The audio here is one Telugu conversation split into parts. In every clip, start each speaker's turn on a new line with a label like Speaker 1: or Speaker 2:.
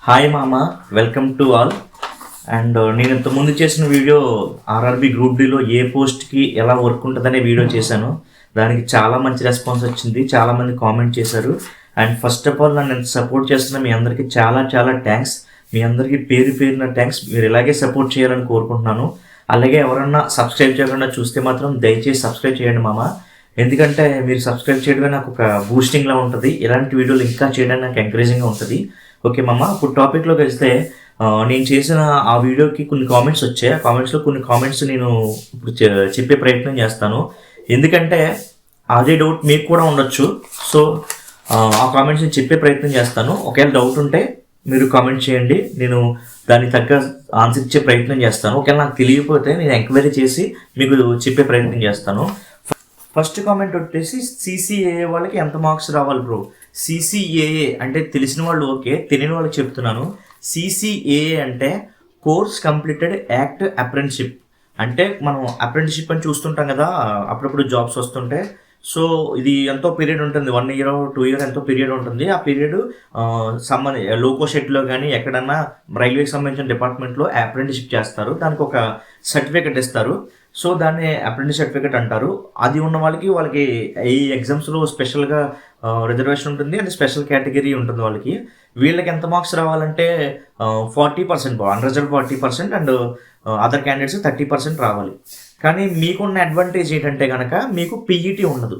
Speaker 1: హాయ్ మామ, వెల్కమ్ టు ఆల్. అండ్ నేను ఇంతకుముందు చేసిన వీడియో ఆర్ఆర్బి గ్రూప్ డీలో ఏ పోస్ట్కి ఎలా వర్క్ ఉంటుందనే వీడియో చేశాను. దానికి చాలా మంచి రెస్పాన్స్ వచ్చింది, చాలామంది కామెంట్ చేశారు. అండ్ ఫస్ట్ ఆఫ్ ఆల్ నన్ను ఎంత సపోర్ట్ చేస్తున్న మీ అందరికీ చాలా చాలా థ్యాంక్స్. మీ అందరికీ పేరు పేరున థ్యాంక్స్. మీరు ఇలాగే సపోర్ట్ చేయాలని కోరుకుంటున్నాను. అలాగే ఎవరన్నా సబ్స్క్రైబ్ చేయకుండా చూస్తే మాత్రం దయచేసి సబ్స్క్రైబ్ చేయండి మామ. ఎందుకంటే మీరు సబ్స్క్రైబ్ చేయడమే నాకు ఒక బూస్టింగ్లా ఉంటుంది. ఇలాంటి వీడియోలు ఇంకా చేయడానికి నాకు ఎంకరేజింగ్గా ఉంటుంది. ఓకే మామ, ఇప్పుడు టాపిక్లోకి వెళ్తే నేను చేసిన ఆ వీడియోకి కొన్ని కామెంట్స్ వచ్చాయి. ఆ కామెంట్స్లో కొన్ని కామెంట్స్ నేను ఇప్పుడు చెప్పే ప్రయత్నం చేస్తాను. ఎందుకంటే అదే డౌట్ మీకు కూడా ఉండొచ్చు. సో ఆ కామెంట్స్ నేను చెప్పే ప్రయత్నం చేస్తాను. ఒకవేళ డౌట్ ఉంటే మీరు కామెంట్ చేయండి, నేను దానికి తగ్గ ఆన్సర్ ఇచ్చే ప్రయత్నం చేస్తాను. ఒకవేళ నాకు తెలియకపోతే నేను ఎంక్వైరీ చేసి మీకు చెప్పే ప్రయత్నం చేస్తాను. ఫస్ట్ కామెంట్ వచ్చేసి సిసిఏఏ వాళ్ళకి ఎంత మార్క్స్ రావాలి బ్రో? సిసిఏఏ అంటే తెలిసిన వాళ్ళు ఓకే, తెలియని వాళ్ళకి చెప్తున్నాను. సిసిఏఏ అంటే కోర్స్ కంప్లీటెడ్ యాక్ట్ అప్రెంటిస్షిప్. అంటే మనం అప్రెంటిస్షిప్ అని చూస్తుంటాం కదా, అప్పుడప్పుడు జాబ్స్ వస్తుంటే. సో ఇది ఎంతో పీరియడ్ ఉంటుంది, 1 year 2 year ఎంతో పీరియడ్ ఉంటుంది. ఆ పీరియడ్ లోకో షెట్లో కానీ ఎక్కడన్నా రైల్వేకి సంబంధించిన డిపార్ట్మెంట్లో అప్రెంటిస్షిప్ చేస్తారు. దానికి ఒక సర్టిఫికెట్ ఇస్తారు. సో దాన్ని అప్రెంటిస్ సర్టిఫికేట్ అంటారు. అది ఉన్న వాళ్ళకి ఈ ఎగ్జామ్స్లో స్పెషల్గా రిజర్వేషన్ ఉంటుంది అండ్ స్పెషల్ కేటగిరీ ఉంటుంది వాళ్ళకి. వీళ్ళకి ఎంత మార్క్స్ రావాలంటే 40%, అన్రిజర్వ్డ్ 40% అండ్ అదర్ క్యాండిడేట్స్ 30% రావాలి. కానీ మీకున్న అడ్వాంటేజ్ ఏంటంటే కనుక మీకు పీఈటీ ఉండదు.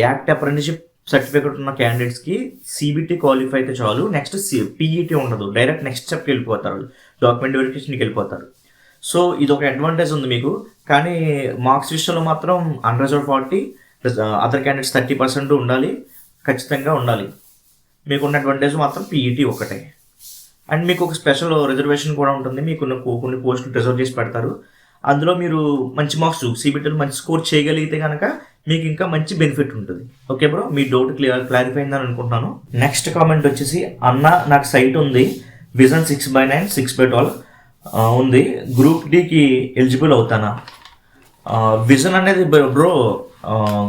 Speaker 1: యాక్ట్ అప్రెంటిస్షిప్ సర్టిఫికేట్ ఉన్న క్యాండిడేట్స్కి సిబిటీ క్వాలిఫై అయితే చాలు. నెక్స్ట్ పీఈటీ ఉండదు, డైరెక్ట్ నెక్స్ట్ స్టెప్కి వెళ్ళిపోతారు, డాక్యుమెంట్ వెరిఫికేషన్కి వెళ్ళిపోతారు. సో ఇది ఒక అడ్వాంటేజ్ ఉంది మీకు. కానీ మార్క్స్ విషయంలో మాత్రం అన్రిజర్వ్డ్ 40, అదర్ క్యాండిడేట్స్ 30% ఉండాలి, ఖచ్చితంగా ఉండాలి. మీకున్న అడ్వాంటేజ్ మాత్రం పీఈటీ ఒకటే. అండ్ మీకు ఒక స్పెషల్ రిజర్వేషన్ కూడా ఉంటుంది. మీకు కొన్ని పోస్టులు రిజర్వ్ చేసి పెడతారు. అందులో మీరు మంచి మార్క్స్ సిబిటీలో మంచి స్కోర్ చేయగలిగితే కనుక మీకు ఇంకా మంచి బెనిఫిట్ ఉంటుంది. ఓకే బ్రో, మీ డౌట్ క్లారిఫై అయిందని అనుకుంటున్నాను. నెక్స్ట్ కామెంట్ వచ్చేసి, అన్న నాకు సైట్ ఉంది, విజన్ 6/9 6/12 ఉంది, గ్రూప్ డీకి ఎలిజిబుల్ అవుతానా? విజన్ అనేది బ్రో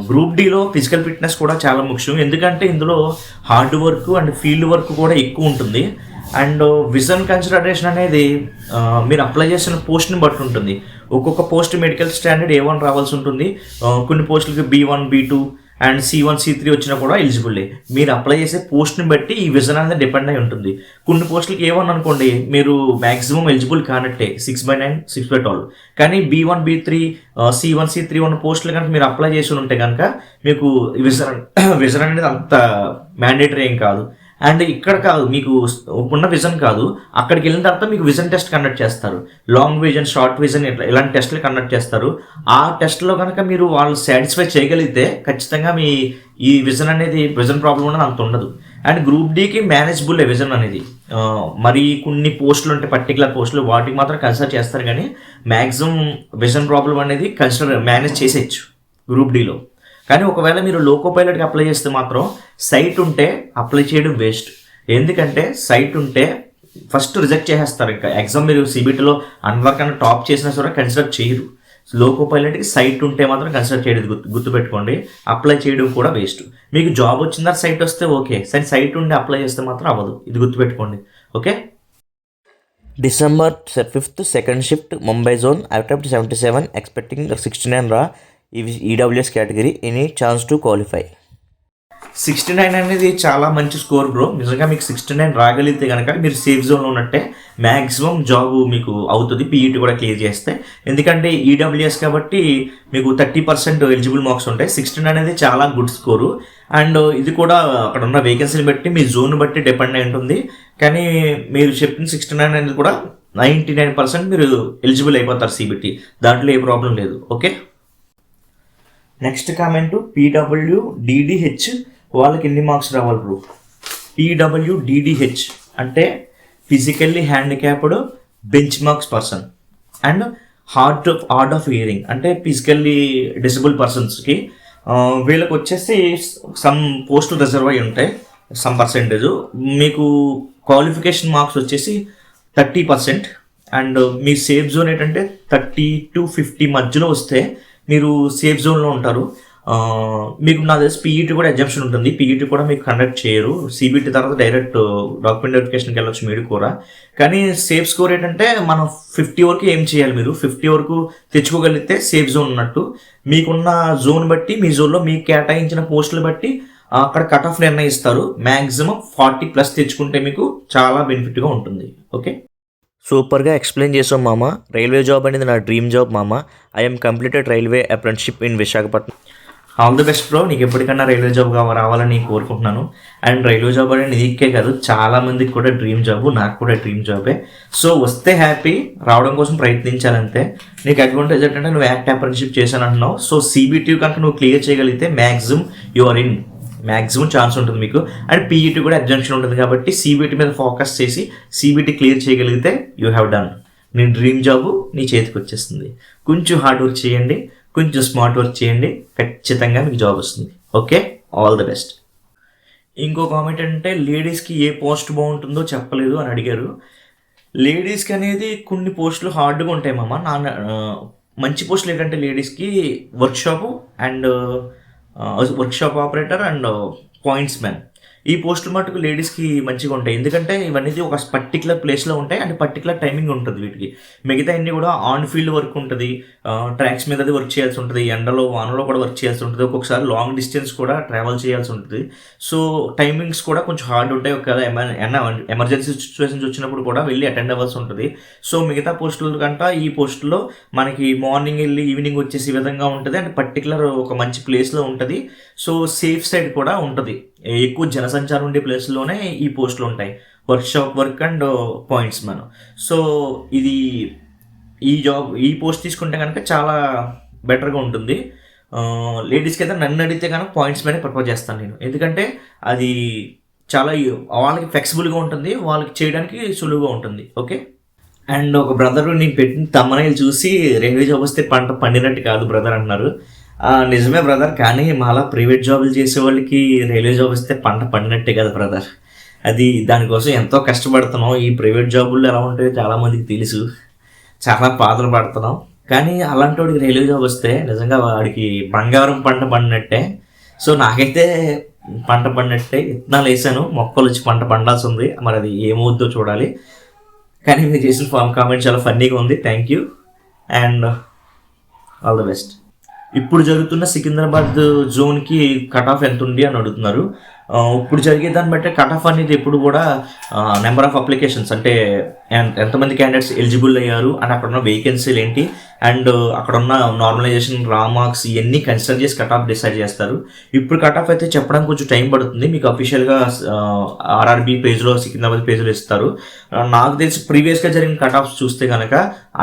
Speaker 1: గ్రూప్ డీలో ఫిజికల్ ఫిట్నెస్ కూడా చాలా ముఖ్యం. ఎందుకంటే ఇందులో hard work and field work కూడా ఎక్కువ ఉంటుంది. అండ్ విజన్ కన్సిడరేషన్ అనేది మీరు అప్లై చేసిన పోస్ట్ని బట్టి ఉంటుంది. ఒక్కొక్క పోస్ట్ మెడికల్ స్టాండర్డ్ A1 రావాల్సి ఉంటుంది. కొన్ని పోస్టులకి B1 B2 and C1 C3 వచ్చినా కూడా ఎలిజిబుల్. మీరు అప్లై చేసే పోస్ట్ని బట్టి ఈ విజన్ అనేది డిపెండ్ అయి ఉంటుంది. కొన్ని పోస్టులకి A1 అనుకోండి, మీరు మ్యాక్సిమం ఎలిజిబుల్ కానట్టే 6/9 6/12. కానీ B1 B3 C1 C3 ఉన్న పోస్టులు కనుక మీరు అప్లై చేసి ఉంటే కనుక మీకు విజన్ అనేది అంత మ్యాండేటరీ ఏం కాదు. అండ్ ఇక్కడ కాదు, మీకు ఉన్న విజన్ కాదు, అక్కడికి వెళ్ళిన తర్వాత మీకు విజన్ టెస్ట్ కండక్ట్ చేస్తారు. లాంగ్ విజన్, షార్ట్ విజన్ ఇలాంటి టెస్టులు కండక్ట్ చేస్తారు. ఆ టెస్ట్లో కనుక మీరు వాళ్ళు సాటిస్ఫై చేయగలిగితే ఖచ్చితంగా మీ ఈ విజన్ ప్రాబ్లం అనేది అంత ఉండదు. అండ్ గ్రూప్ డీకి మేనేజబుల్ విజన్ అనేది. మరి కొన్ని పోస్టులు ఉంటాయి, పర్టికులర్ పోస్టులు, వాటికి మాత్రం కన్సిడర్ చేస్తారు. కానీ మ్యాక్సిమం విజన్ ప్రాబ్లం అనేది మేనేజ్ చేసేయచ్చు గ్రూప్ డీలో. కానీ ఒకవేళ మీరు లోకో పైలట్కి అప్లై చేస్తే మాత్రం సైట్ ఉంటే అప్లై చేయడం వేస్ట్. ఎందుకంటే సైట్ ఉంటే ఫస్ట్ రిజెక్ట్ చేసేస్తారు. ఇంకా ఎగ్జామ్ మీరు సిబిటీలో అందరికన్నా టాప్ చేసినా సరే కన్సిడర్ చేయరు. లోకో పైలట్కి సైట్ ఉంటే మాత్రం కన్సిడర్ చేయడం గుర్తుపెట్టుకోండి. అప్లై చేయడం కూడా వేస్ట్. మీకు జాబ్ వచ్చిందా సైట్ వస్తే ఓకే, సైట్ ఉండి అప్లై చేస్తే మాత్రం అవ్వదు. ఇది గుర్తుపెట్టుకోండి. Okay.
Speaker 2: December 5th second shift Mumbai zone. I attempt 77, expecting 69 raw. EWS category, any chance to qualify.
Speaker 1: 69 అనేది చాలా మంచి స్కోర్ బ్రో. నిజంగా మీకు 69 రాగలిగితే కనుక మీరు సేఫ్ జోన్లో ఉన్నట్టే. మ్యాక్సిమం జాబ్ మీకు అవుతుంది పీఈటీ కూడా క్లియర్ చేస్తే. ఎందుకంటే ఈడబ్ల్యూఎస్ కాబట్టి మీకు 30% ఎలిజిబుల్ మార్క్స్ ఉంటాయి. 69 అనేది చాలా గుడ్ స్కోరు. అండ్ ఇది కూడా అక్కడ ఉన్న వేకెన్సీని బట్టి మీ జోన్ బట్టి డిపెండ్ అయి ఉంటుంది. కానీ మీరు చెప్పిన 69 అనేది కూడా 99% మీరు ఎలిజిబుల్ అయిపోతారు సిబిటీ. దాంట్లో ఏ ప్రాబ్లం లేదు. ఓకే. నెక్స్ట్ కామెంట్, PWDDH వాళ్ళకి ఎన్ని మార్క్స్ రావాలి బ్రో? PWDDH అంటే physically handicapped bench marks person and hard of hearing అంటే ఫిజికల్లీ డిసేబుల్ పర్సన్స్కి వీళ్ళకి వచ్చేసి సమ్ పోస్టులు రిజర్వ్ అయి ఉంటాయి, సమ్ పర్సెంటేజ్. మీకు క్వాలిఫికేషన్ మార్క్స్ వచ్చేసి 30%. అండ్ మీ సేఫ్ జోన్ ఏంటంటే 30 to 50 మధ్యలో వస్తే మీరు సేఫ్ జోన్లో ఉంటారు. మీకు నాకు తెలిసి పీఈటీ కూడా ఎగ్జామ్షన్ ఉంటుంది. పీఈటీ కూడా మీకు కండక్ట్ చేయరు. సిబిటీ తర్వాత డైరెక్ట్ డాక్యుమెంట్ వెరిఫికేషన్కి వెళ్ళొచ్చు మీరు కూడా. కానీ సేఫ్ స్కోర్ ఏంటంటే మనం 50 వరకు ఏం చేయాలి, మీరు 50 వరకు తెచ్చుకోగలిగితే సేఫ్ జోన్ ఉన్నట్టు. మీకున్న జోన్ బట్టి మీ జోన్లో మీకు కేటాయించిన పోస్టులు బట్టి అక్కడ కట్ ఆఫ్ నిర్ణయిస్తారు. మ్యాక్సిమం 40+ తెచ్చుకుంటే మీకు చాలా బెనిఫిట్గా ఉంటుంది. ఓకే,
Speaker 2: సూపర్గా ఎక్స్ప్లెయిన్ చేసాం మామ. రైల్వే జాబ్ అనేది నా డ్రీమ్ జాబ్ మామ. I'm completed railway apprenticeship in Visakhapatnam.
Speaker 1: All the best bro. నీకు ఎప్పటికన్నా రైల్వే జాబ్ రావాలని కోరుకుంటున్నాను. అండ్ రైల్వే జాబ్ అనేది నీకే కాదు, చాలా మందికి కూడా డ్రీమ్ జాబ్, నాకు కూడా డ్రీమ్ జాబే. సో వస్తే హ్యాపీ, రావడం కోసం ప్రయత్నించాలంతే. నీకు అడ్వాంటేజ్ ఏంటంటే నువ్వు యాక్ట్ అప్రెంటిస్షిప్ చేశాను అంటున్నావు. సో సిబిటీ కనుక నువ్వు క్లియర్ చేయగలిగితే maximum your in, maximum chance ఉంటుంది మీకు. అండ్ పీఈటీ కూడా ఎగ్జామ్షన్ ఉంటుంది కాబట్టి సిబిటీ మీద ఫోకస్ చేసి సిబిటీ క్లియర్ చేయగలిగితే యూ హ్యావ్ డన్. నీ డ్రీమ్ జాబు నీ చేతికి వచ్చేస్తుంది. కొంచెం హార్డ్ వర్క్ చేయండి, కొంచెం స్మార్ట్ వర్క్ చేయండి, ఖచ్చితంగా మీకు జాబ్ వస్తుంది. Okay, all the best. ఇంకో కామెంట్ అంటే లేడీస్కి ఏ పోస్ట్ బాగుంటుందో చెప్పలేదు అని అడిగారు. లేడీస్కి అనేది కొన్ని పోస్టులు హార్డ్గా ఉంటాయి మామ. మంచి పోస్టులు ఏంటంటే లేడీస్కి workshop and workshop operator and points man. ఈ పోస్టులు మటుకు లేడీస్కి మంచిగా ఉంటాయి. ఎందుకంటే ఇవన్నీ ఒక పర్టికులర్ ప్లేస్లో ఉంటాయి అండ్ పర్టికులర్ టైమింగ్ ఉంటుంది వీటికి. మిగతా అన్నీ కూడా ఆన్ ఫీల్డ్ వర్క్ ఉంటుంది, ట్రాక్స్ మీద వర్క్ చేయాల్సి ఉంటుంది, ఎండలో వానలో కూడా వర్క్ చేయాల్సి ఉంటుంది, ఒక్కొక్కసారి లాంగ్ డిస్టెన్స్ కూడా ట్రావెల్ చేయాల్సి ఉంటుంది. సో టైమింగ్స్ కూడా కొంచెం హార్డ్ ఉంటాయి. ఒకవేళ ఎమర్జెన్సీ సిచ్యువేషన్స్ వచ్చినప్పుడు కూడా వెళ్ళి అటెండ్ అవ్వాల్సి ఉంటుంది. సో మిగతా పోస్టుల కంటే ఈ పోస్టులో మనకి మార్నింగ్ వెళ్ళి ఈవినింగ్ వచ్చేసి విధంగా ఉంటుంది అండ్ పర్టికులర్ ఒక మంచి ప్లేస్లో ఉంటుంది. సో సేఫ్ సైడ్ కూడా ఉంటుంది. ఎక్కువ జనసంచారం ఉండే ప్లేస్లోనే ఈ పోస్టులు ఉంటాయి, workshop work and points man. So ఈ పోస్ట్ తీసుకుంటే కనుక చాలా బెటర్గా ఉంటుంది. లేడీస్కి అయితే నన్ను అడిగితే కనుక పాయింట్స్ మ్యానే ప్రిఫర్ చేస్తాను నేను. ఎందుకంటే అది చాలా వాళ్ళకి ఫ్లెక్సిబుల్గా ఉంటుంది, వాళ్ళకి చేయడానికి సులువుగా ఉంటుంది. ఓకే, అండ్ ఒక బ్రదర్ నేను పెట్టిన తమ్మనైలు చూసి రైల్వే జాబ్ వస్తే పంట పండినట్టు కాదు బ్రదర్ అంటున్నారు. నిజమే బ్రదర్, కానీ మాలా ప్రైవేట్ జాబులు చేసే వాళ్ళకి రైల్వే జాబ్ వస్తే పంట పండినట్టే కదా బ్రదర్. అది దానికోసం ఎంతో కష్టపడుతున్నాం. ఈ ప్రైవేట్ జాబుల్లో ఎలా ఉంటాయో చాలామందికి తెలుసు, చాలా బాధలు పడుతున్నాం. కానీ అలాంటి వాడికి రైల్వే జాబ్ వస్తే నిజంగా వాడికి బంగారం పంట పండినట్టే. సో నాకైతే పంట పండినట్టే. విత్తనాలు వేసాను, మొక్కలు వచ్చి పంట పండాల్సి ఉంది. మరి అది ఏమవుద్దో చూడాలి. కానీ మీరు చేసిన కామెంట్ చాలా ఫన్నీగా ఉంది. Thank you and all the best. ఇప్పుడు జరుగుతున్న సికింద్రాబాద్ జోన్కి కట్ ఆఫ్ ఎంత ఉంది అని అడుగుతున్నారు. ఇప్పుడు జరిగే దాన్ని బట్టి కట్ ఆఫ్ అనేది ఎప్పుడు కూడా నెంబర్ ఆఫ్ అప్లికేషన్స్, అంటే ఎంతమంది క్యాండిడేట్స్ ఎలిజిబుల్ అయ్యారు అండ్ అక్కడ ఉన్న వేకెన్సీలు ఏంటి అండ్ అక్కడ ఉన్న నార్మలైజేషన్ మార్క్స్ ఇవన్నీ కన్సిడర్ చేసి కట్ ఆఫ్ డిసైడ్ చేస్తారు. ఇప్పుడు కట్ ఆఫ్ అయితే చెప్పడానికి కొంచెం టైం పడుతుంది. మీకు అఫీషియల్గా ఆర్ఆర్బీ పేజ్లో సికింద్రాబాద్ పేజ్లో ఇస్తారు. నాకు తెలిసి ప్రీవియస్గా జరిగిన కట్ ఆఫ్స్ చూస్తే కనుక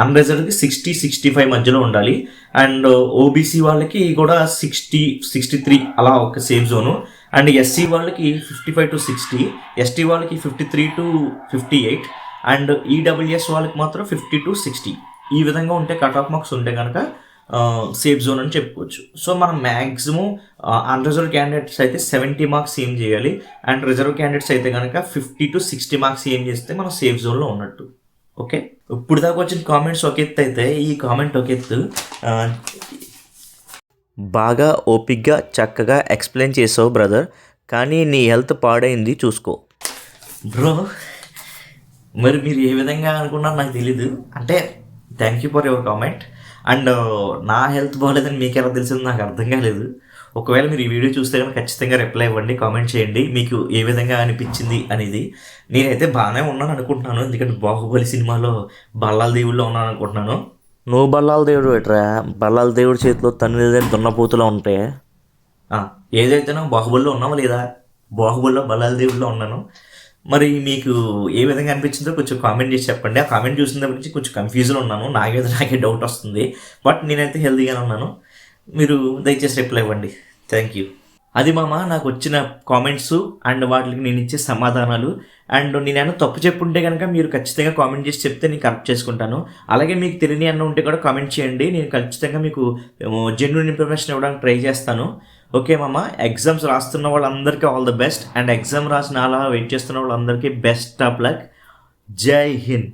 Speaker 1: అన్రిజర్వ్డ్కి 60-65 మధ్యలో ఉండాలి. అండ్ ఓబీసీ వాళ్ళకి కూడా 60-63 అలా ఒక సేఫ్ జోను. అండ్ ఎస్సీ వాళ్ళకి 55 to 60, ఎస్టీ వాళ్ళకి 53 to 58 అండ్ ఈడబ్ల్యూఎస్ వాళ్ళకి మాత్రం 50 to 60. ఈ విధంగా ఉంటే కట్ ఆఫ్ మార్క్స్ ఉంటే కనుక సేఫ్ జోన్ అని చెప్పుకోవచ్చు. సో మనం మ్యాక్సిమం అన్రిజర్వ్ క్యాండిడేట్స్ అయితే 70 మార్క్స్ ఏం చేయాలి అండ్ రిజర్వ్ క్యాండిడేట్స్ అయితే కనుక 50 to 60 మార్క్స్ ఏం చేస్తే మనం సేఫ్ జోన్లో ఉన్నట్టు. ఓకే, ఇప్పుడు దాకా వచ్చిన కామెంట్స్ ఒక ఎత్తు అయితే ఈ కామెంట్ ఒక ఎత్తు.
Speaker 2: బాగా ఓపిక్గా చక్కగా ఎక్స్ప్లెయిన్ చేసావు బ్రదర్, కానీ నీ హెల్త్ పాడైంది చూసుకో.
Speaker 1: బ్రో మరి మీరు ఏ విధంగా అనుకున్నారో నాకు తెలీదు. అంటే thank you for your comment. And నా హెల్త్ బాగాలేదని మీకు ఎలా తెలిసింది నాకు అర్థం కాలేదు. ఒకవేళ మీరు ఈ వీడియో చూస్తే కనుక ఖచ్చితంగా రిప్లై ఇవ్వండి, కామెంట్ చేయండి మీకు ఏ విధంగా అనిపించింది అనేది. నేనైతే బాగానే ఉన్నాను అనుకుంటున్నాను, ఎందుకంటే బాహుబలి సినిమాలో బల్లాల దేవుళ్ళలో ఉన్నాను అనుకుంటున్నాను.
Speaker 2: నువ్వు బల్లాల దేవుడు ఎట్రా? బల్లాల దేవుడి చేతిలో తన్నులేదని దున్నపోతులో ఉంటాయి.
Speaker 1: ఏదైతేనో బాహుబలిలో ఉన్నామా లేదా? బాహుబలిలో బల్లాల దేవుళ్ళలో ఉన్నాను. మరి మీకు ఏ విధంగా అనిపించిందో కొంచెం కామెంట్ చేసి చెప్పండి. ఆ కామెంట్ చూసిన దగ్గర నుంచి కొంచెం కన్ఫ్యూజ్లో ఉన్నాను, నాకే డౌట్ వస్తుంది. బట్ నేనైతే హెల్తీగానే ఉన్నాను. మీరు దయచేసి రిప్లై ఇవ్వండి. Thank you. అది మామ నాకు వచ్చిన కామెంట్స్ అండ్ వాటికి నేను ఇచ్చే సమాధానాలు. అండ్ నేనేమో తప్పు చెప్పుంటే కనుక మీరు ఖచ్చితంగా కామెంట్ చేసి చెప్తే నేను కరెక్ట్ చేసుకుంటాను. అలాగే మీకు తెలియని అన్న ఉంటే కూడా కామెంట్ చేయండి, నేను ఖచ్చితంగా మీకు జెన్యూన్ ఇన్ఫర్మేషన్ ఇవ్వడానికి ట్రై చేస్తాను. ఓకే మామ, ఎగ్జామ్స్ రాస్తున్న వాళ్ళందరికీ all the best. And exam రాసిన అలా వెయిట్ చేస్తున్న వాళ్ళందరికీ బెస్ట్ ఆఫ్ లక్. జై హింద్.